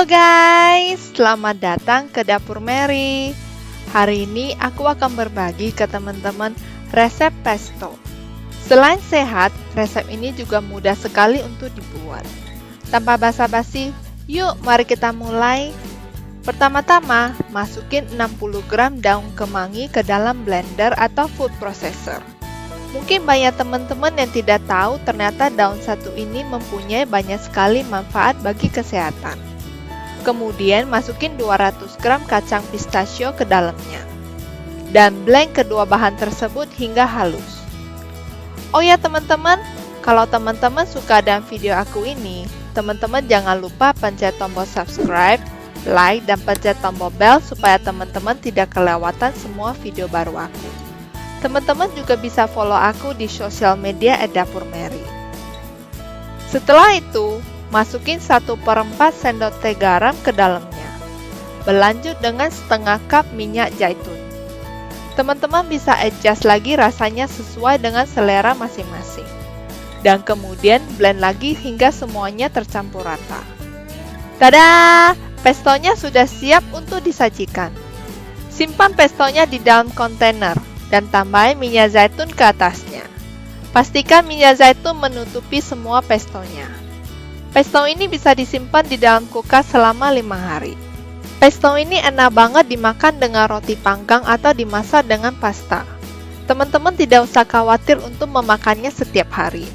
Halo guys, selamat datang ke Dapur Mary. Hari ini aku akan berbagi ke teman-teman resep pesto. Selain sehat, resep ini juga mudah sekali untuk dibuat. Tanpa basa-basi, yuk mari kita mulai. Pertama-tama, masukin 60 gram daun kemangi ke dalam blender atau food processor. Mungkin banyak teman-teman yang tidak tahu ternyata daun satu ini mempunyai banyak sekali manfaat bagi kesehatan. Kemudian masukin 200 gram kacang pistachio ke dalamnya. Dan blend kedua bahan tersebut hingga halus. Oh ya teman-teman, kalau teman-teman suka dengan video aku ini, teman-teman jangan lupa pencet tombol subscribe, like, dan pencet tombol bell supaya teman-teman tidak kelewatan semua video baru aku. Teman-teman juga bisa follow aku di sosial media @dapurmary. Setelah itu, masukin 1/4 sendok teh garam ke dalamnya. Berlanjut dengan setengah cup minyak zaitun. Teman-teman bisa adjust lagi rasanya sesuai dengan selera masing-masing. Dan kemudian blend lagi hingga semuanya tercampur rata. Tada! Pestonya sudah siap untuk disajikan. Simpan pestonya di dalam kontainer dan tambahin minyak zaitun ke atasnya. Pastikan minyak zaitun menutupi semua pestonya. Pesto ini bisa disimpan di dalam kulkas selama 5 hari. Pesto ini enak banget dimakan dengan roti panggang atau dimasak dengan pasta. Teman-teman tidak usah khawatir untuk memakannya setiap hari.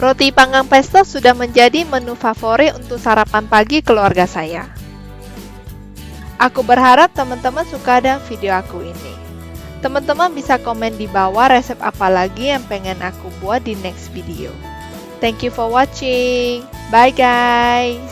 Roti panggang pesto sudah menjadi menu favorit untuk sarapan pagi keluarga saya. Aku berharap teman-teman suka dengan video aku ini. Teman-teman bisa komen di bawah resep apa lagi yang pengen aku buat di next video. Thank you for watching. Bye guys.